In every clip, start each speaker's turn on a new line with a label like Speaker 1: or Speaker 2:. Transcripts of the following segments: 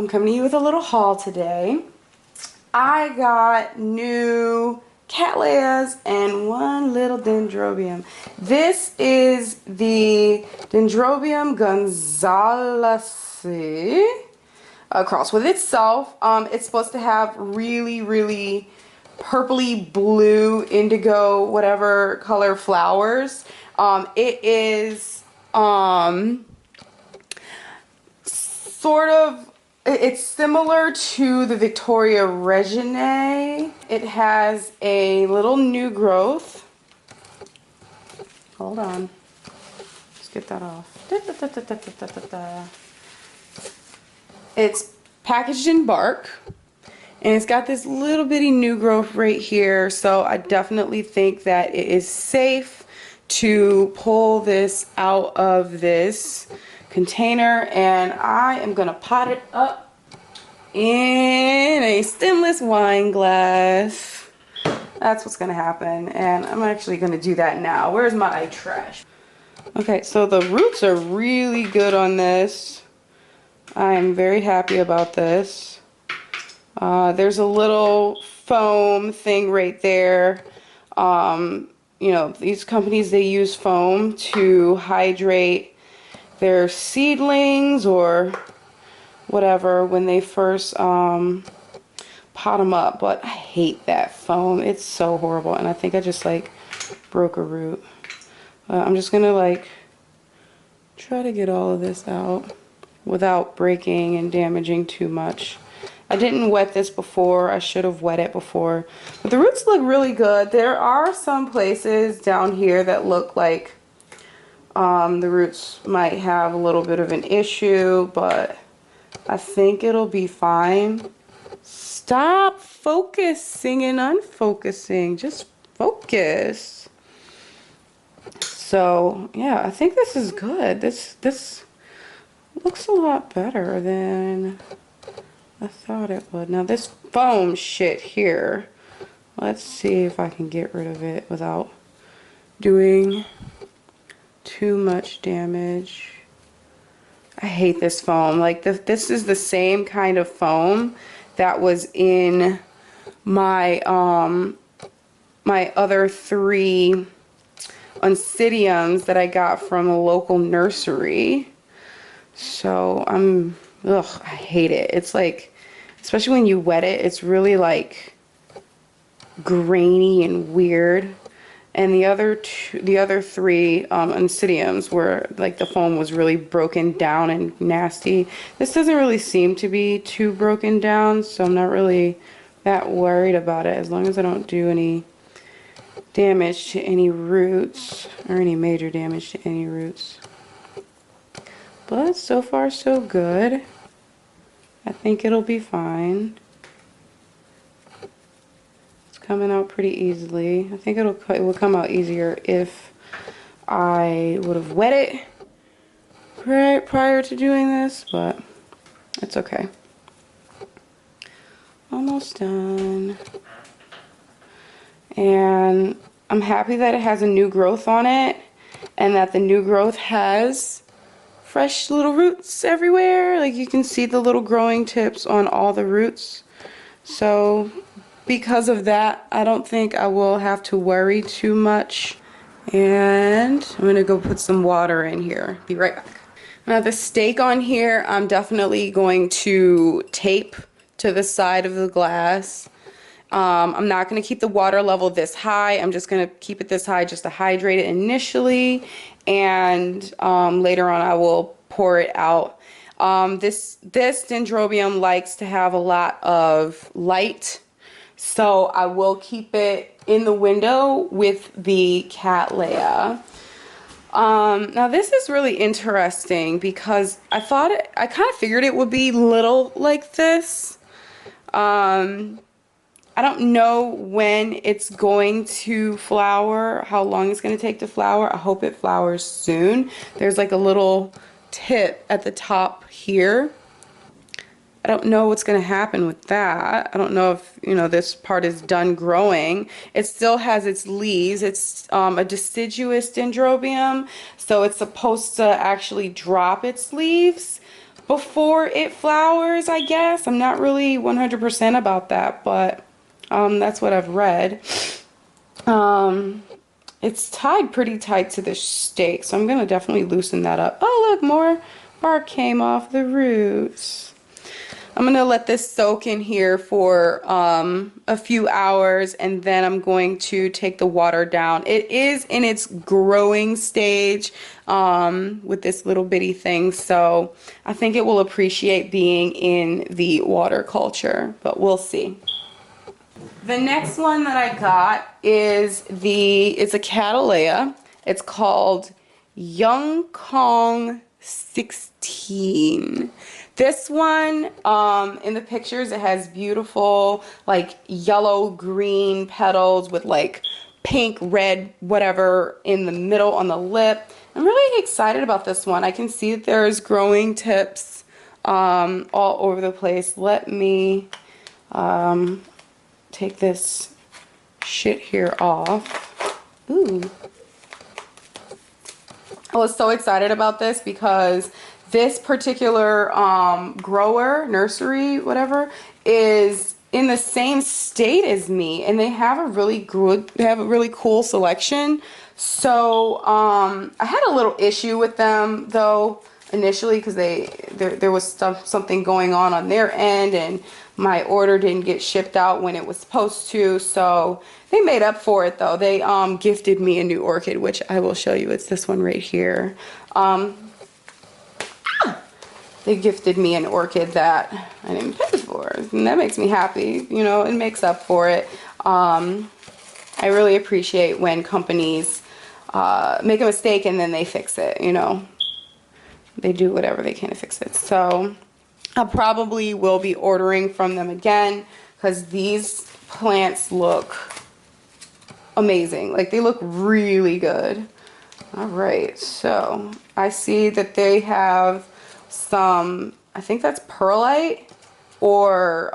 Speaker 1: I'm coming to you with a little haul today. I got new cattleyas and one little dendrobium. This is the Dendrobium gonzalesi cross with itself. It's supposed to have really purpley blue indigo whatever color flowers. It is sort of, it's similar to the Victoria Reginae. It has a little new growth. Hold on. Let's get that off. It's packaged in bark. And it's got this little bitty new growth right here. So I definitely think that it is safe to pull this out of this container, and I am gonna pot it up in a stemless wine glass. That's what's gonna happen, and I'm actually gonna do that now. Where's my trash? Okay, so the roots are really good on this. I am very happy about this. There's a little foam thing right there. You know, these companies, they use foam to hydrate their seedlings or whatever when they first pot them up, but I hate that foam. It's so horrible, and I think I just like broke a root. I'm just gonna like try to get all of this out without breaking and damaging too much. I didn't wet this before. I should have wet it before, but the roots look really good. There are some places down here that look like the roots might have a little bit of an issue, but I think it'll be fine. Stop focusing and unfocusing. Just focus. So, yeah, I think this is good. This looks a lot better than I thought it would. Now, this foam shit here, let's see if I can get rid of it without doing too much damage. I hate this foam. Like this is the same kind of foam that was in my my other 3 oncidiums that I got from a local nursery. So I hate it. It's like, especially when you wet it, it's really like grainy and weird. And the other 3 oncidiums were like the foam was really broken down and nasty. This doesn't really seem to be too broken down, so I'm not really that worried about it as long as I don't do any damage to any roots or any major damage to any roots. But so far so good. I think it'll be fine. Coming out pretty easily. I think it will come out easier if I would have wet it prior to doing this, but it's okay. Almost done. And I'm happy that it has a new growth on it, and that the new growth has fresh little roots everywhere. Like you can see the little growing tips on all the roots. So because of that, I don't think I will have to worry too much. And I'm going to go put some water in here. Be right back. Now the stake on here, I'm definitely going to tape to the side of the glass. I'm not going to keep the water level this high. I'm just going to keep it this high just to hydrate it initially. And later on I will pour it out. This dendrobium likes to have a lot of light. So I will keep it in the window with the cattleya. Now this is really interesting because I kind of figured it would be little like this. I don't know when it's going to flower, how long it's going to take to flower. I hope it flowers soon. There's like a little tip at the top here. I don't know what's going to happen with that. I don't know if, you know, this part is done growing. It still has its leaves. It's a deciduous dendrobium, so it's supposed to actually drop its leaves. before it flowers, I guess. I'm not really 100% about that, but that's what I've read. It's tied pretty tight to the stake, so I'm going to definitely loosen that up. Oh, look, more bark came off the roots. I'm going to let this soak in here for a few hours, and then I'm going to take the water down. It is in its growing stage with this little bitty thing, so I think it will appreciate being in the water culture, but we'll see. The next one that I got is it's a Cattleya. It's called Young Kong 16. This one, in the pictures, it has beautiful, like, yellow-green petals with, like, pink, red, whatever in the middle on the lip. I'm really excited about this one. I can see that there's growing tips all over the place. Let me take this shit here off. Ooh. I was so excited about this because this particular nursery, whatever, is in the same state as me, and they have a really cool selection. So I had a little issue with them though initially because there was something going on their end, and my order didn't get shipped out when it was supposed to. So they made up for it though. They gifted me a new orchid, which I will show you. It's this one right here. They gifted me an orchid that I didn't pay for, and that makes me happy. You know, it makes up for it. I really appreciate when companies make a mistake and then they fix it, you know. They do whatever they can to fix it. So I probably will be ordering from them again because these plants look amazing. Like, they look really good. All right, so I see that they have some, I think that's perlite or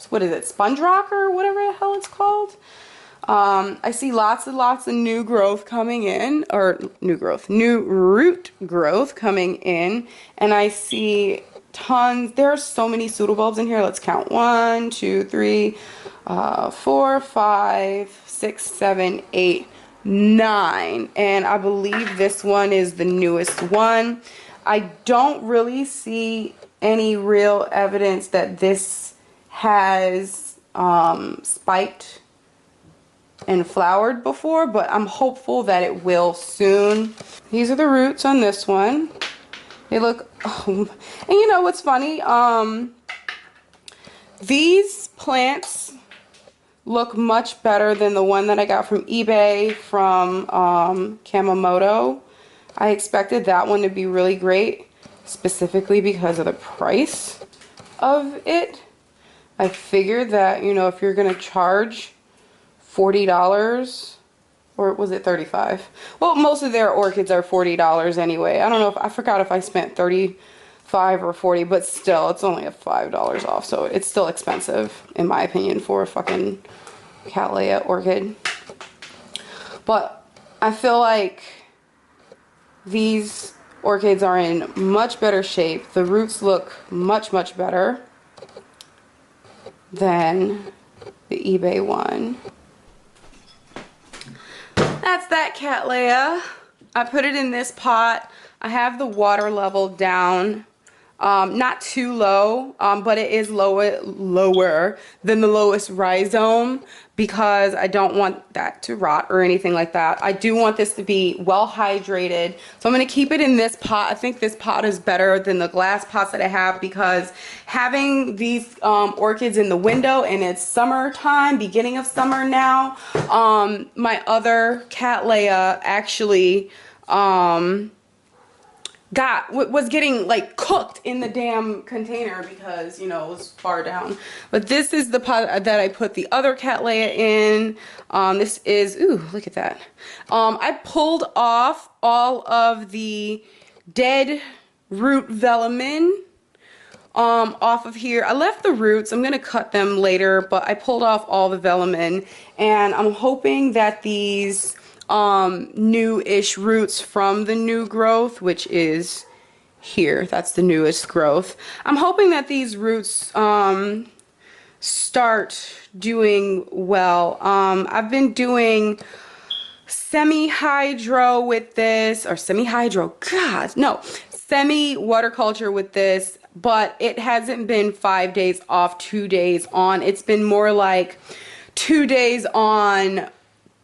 Speaker 1: what is it, sponge rock or whatever the hell it's called. I see lots and lots of new growth coming in, or new root growth coming in, and I see tons. There are so many pseudobulbs in here. Let's count. 1, 2, 3, 4, 5, 6, 7, 8, 9, and I believe this one is the newest one. I don't really see any real evidence that this has spiked and flowered before, but I'm hopeful that it will soon. These are the roots on this one. They look, and you know what's funny? These plants look much better than the one that I got from eBay from Kamamoto. I expected that one to be really great, specifically because of the price of it. I figured that, you know, if you're going to charge $40, or was it $35? Well, most of their orchids are $40 anyway. I don't know, I forgot if I spent $35 or $40, but still, it's only a $5 off, so it's still expensive, in my opinion, for a fucking Cattleya orchid. But I feel like these orchids are in much better shape. The roots look much, much better than the eBay one. That's that Cattleya. I put it in this pot. I have the water level down, not too low, but it is lower than the lowest rhizome because I don't want that to rot or anything like that. I do want this to be well hydrated, so I'm going to keep it in this pot. I think this pot is better than the glass pots that I have because having these orchids in the window, and it's summertime, beginning of summer now, my other Cattleya actually was getting like cooked in the damn container because, you know, it was far down. But this is the pot that I put the other Cattleya in. This is, ooh, look at that. I pulled off all of the dead root velamen off of here. I left the roots. I'm gonna cut them later, but I pulled off all the velamen, and I'm hoping that these new-ish roots from the new growth, which is here. That's the newest growth. I'm hoping that these roots start doing well. I've been doing semi-hydro with this, or semi-hydro, God, no, semi-waterculture with this, but it hasn't been 5 days off, 2 days on. It's been more like 2 days on,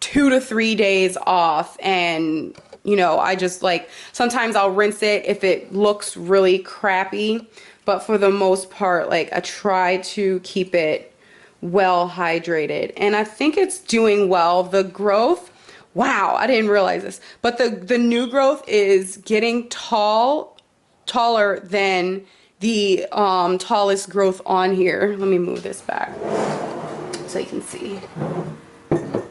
Speaker 1: 2 to 3 days off, and you know, I just like, sometimes I'll rinse it if it looks really crappy, but for the most part, like, I try to keep it well hydrated, and I think it's doing well. The growth, wow, I didn't realize this, but the new growth is getting taller than the tallest growth on here. Let me move this back so you can see.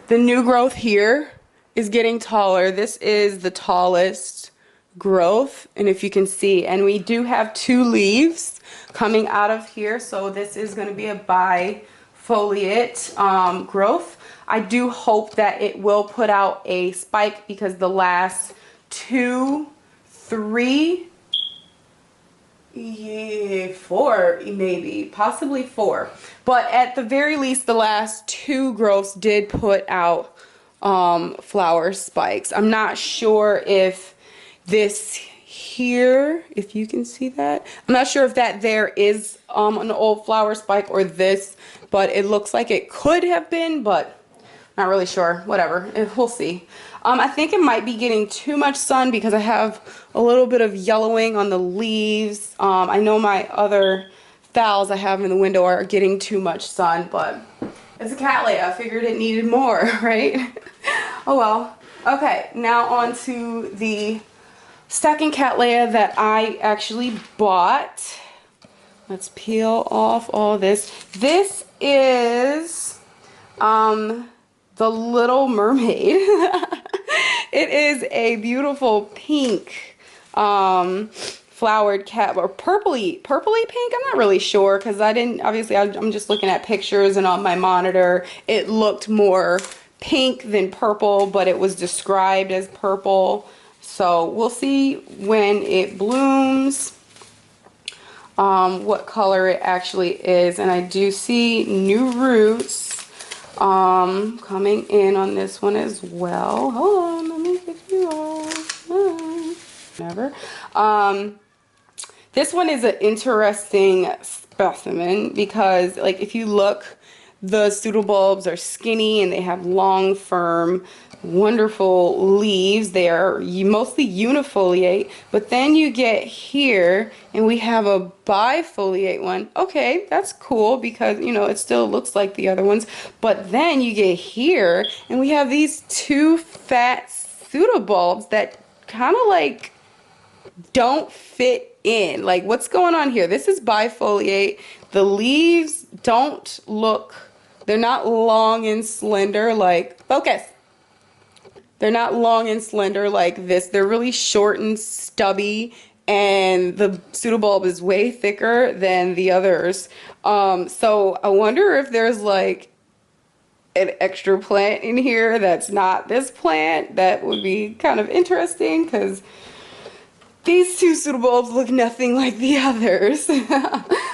Speaker 1: The new growth here is getting taller. This is the tallest growth, and if you can see, and we do have 2 leaves coming out of here, so this is going to be a bifoliate growth. I do hope that it will put out a spike, because the last 2, 3, 4, maybe, possibly 4, but at the very least the last 2 growths did put out flower spikes. I'm not sure if this here, if you can see that, I'm not sure if that there is an old flower spike or this, but it looks like it could have been, but not really sure. Whatever, we'll see. I think it might be getting too much sun because I have a little bit of yellowing on the leaves. I know my other phals I have in the window are getting too much sun, but it's a cattleya. I figured it needed more, right? Oh well. Okay, now on to the second cattleya that I actually bought. Let's peel off all this. This is the Little Mermaid. It is a beautiful pink flowered cat, or purpley pink. I'm not really sure because I didn't, obviously I'm just looking at pictures, and on my monitor it looked more pink than purple, but it was described as purple. So we'll see when it blooms what color it actually is. And I do see new roots coming in on this one as well. Hold on, let me get you off. Whatever. This one is an interesting specimen because, like, if you look, the pseudobulbs are skinny and they have long, firm, wonderful leaves. They are mostly unifoliate, but then you get here and we have a bifoliate one. Okay, that's cool because, you know, it still looks like the other ones, but then you get here and we have these 2 fat pseudobulbs that kind of like don't fit in. Like, what's going on here? This is bifoliate. The leaves don't look, they're not long and slender like, focus. They're not long and slender like this. They're really short and stubby, and the pseudobulb is way thicker than the others. So I wonder if there's like an extra plant in here that's not this plant. That would be kind of interesting because these 2 pseudobulbs look nothing like the others.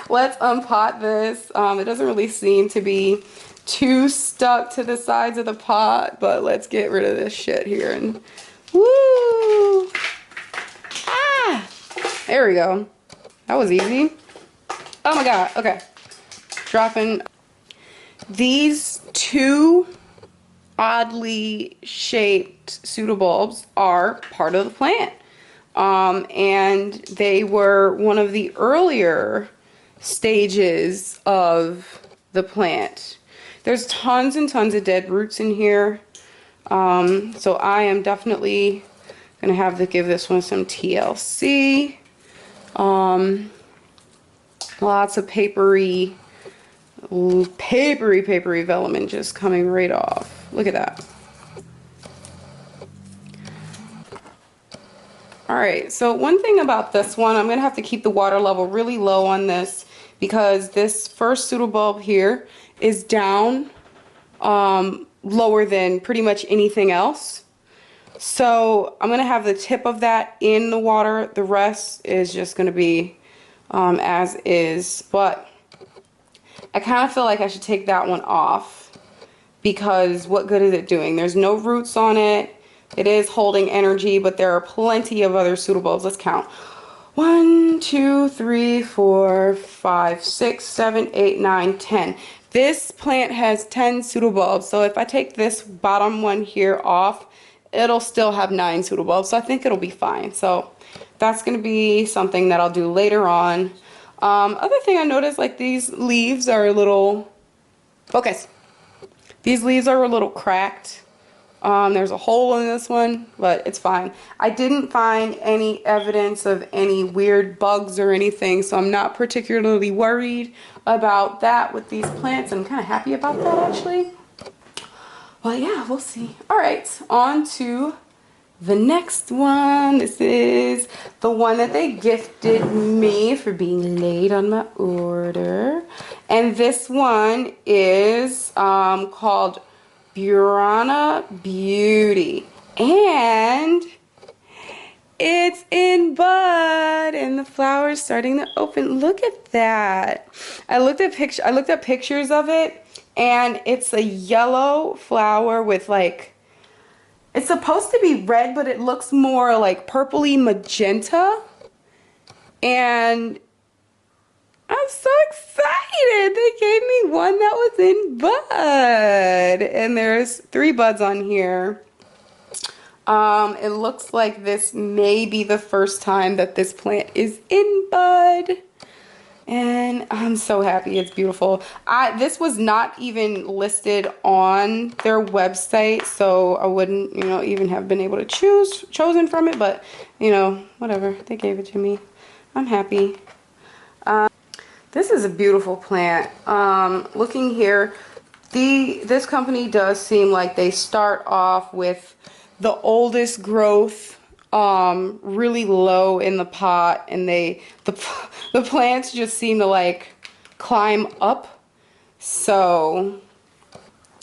Speaker 1: Let's unpot this. It doesn't really seem to be too stuck to the sides of the pot, but let's get rid of this shit here and woo! Ah! There we go. That was easy. Oh my god, okay. Dropping these 2 oddly shaped pseudobulbs are part of the plant. And they were one of the earlier stages of the plant. There's tons and tons of dead roots in here. So I am definitely gonna have to give this one some TLC. Lots of papery velamen just coming right off. Look at that. Alright, so one thing about this one, I'm gonna have to keep the water level really low on this because this first pseudobulb here is down lower than pretty much anything else. So I'm gonna have the tip of that in the water. The rest is just gonna be as is. But I kind of feel like I should take that one off because what good is it doing? There's no roots on it. It is holding energy, but there are plenty of other pseudobulbs. Let's count. 1, 2, 3, 4, 5, 6, 7, 8, 9, 10. This plant has 10 pseudobulbs. So if I take this bottom one here off, it'll still have 9 pseudobulbs. So I think it'll be fine. So that's going to be something that I'll do later on. Other thing I noticed, like these leaves are a little, focus. These leaves are a little cracked. There's a hole in this one, but it's fine. I didn't find any evidence of any weird bugs or anything, so I'm not particularly worried about that with these plants. I'm kind of happy about that, actually. But yeah, we'll see. All right, on to the next one. This is the one that they gifted me for being late on my order. And this one is called Burana Beauty, and it's in bud and the flower's starting to open. Look at that. I looked up pictures of it, and it's a yellow flower with like, it's supposed to be red, but it looks more like purpley magenta. And I'm so excited. They gave me one that was in bud. And there's 3 buds on here. It looks like this may be the first time that this plant is in bud. And I'm so happy. It's beautiful. This was not even listed on their website, so I wouldn't, even have been able to chosen from it, but, whatever. They gave it to me. I'm happy. This is a beautiful plant. Looking here, this company does seem like they start off with the oldest growth, really low in the pot, and the plants just seem to like climb up. So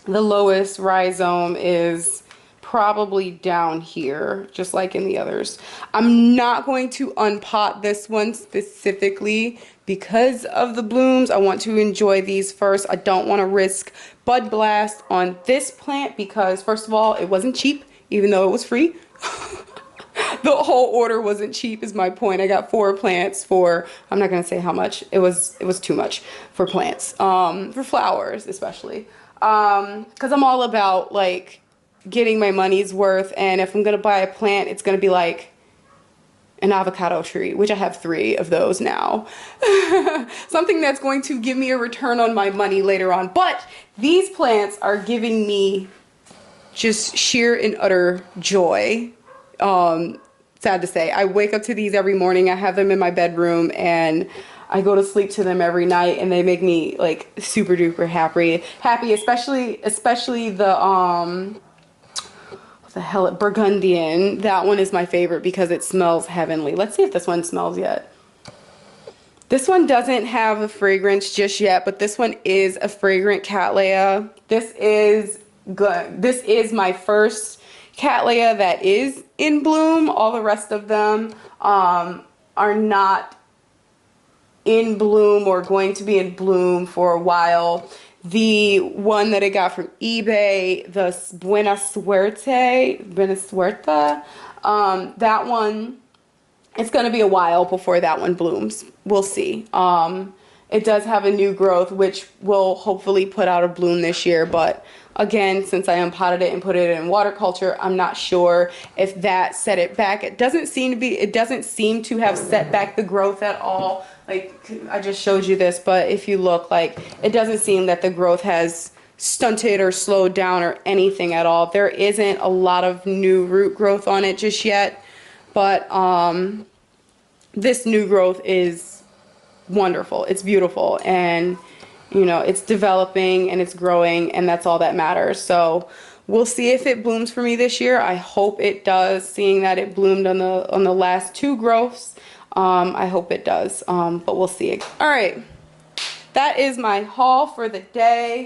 Speaker 1: the lowest rhizome is probably down here, just like in the others. I'm not going to unpot this one specifically because of the blooms. I want to enjoy these first. I don't want to risk bud blast on this plant because, first of all, it wasn't cheap, even though it was free. The whole order wasn't cheap is my point. I got 4 plants for, I'm not going to say how much. It was too much for plants, for flowers especially. Because I'm all about like getting my money's worth, and if I'm going to buy a plant, it's going to be like an avocado tree, which I have 3 of those now. Something that's going to give me a return on my money later on. But these plants are giving me just sheer and utter joy. Sad to say. I wake up to these every morning. I have them in my bedroom, and I go to sleep to them every night, and they make me like super duper happy, especially the Burgundian. That one is my favorite because it smells heavenly. Let's see if this one smells yet. This one doesn't have a fragrance just yet, but this one is a fragrant cattleya. This is good. This is my first cattleya that is in bloom. All the rest of them are not in bloom or going to be in bloom for a while. The one that I got from eBay, the Buena Suerte, that one, it's going to be a while before that one blooms. We'll see. It does have a new growth, which will hopefully put out a bloom this year, but again, since I unpotted it and put it in water culture, I'm not sure if that set it back. It doesn't seem to have set back the growth at all. Like, I just showed you this, but if you look, like, it doesn't seem that the growth has stunted or slowed down or anything at all. There isn't a lot of new root growth on it just yet, but this new growth is wonderful. It's beautiful, and it's developing and it's growing, and that's all that matters. So we'll see if it blooms for me this year. I hope it does, seeing that it bloomed on the last 2 growths. I hope it does, but we'll see. All right, that is my haul for the day.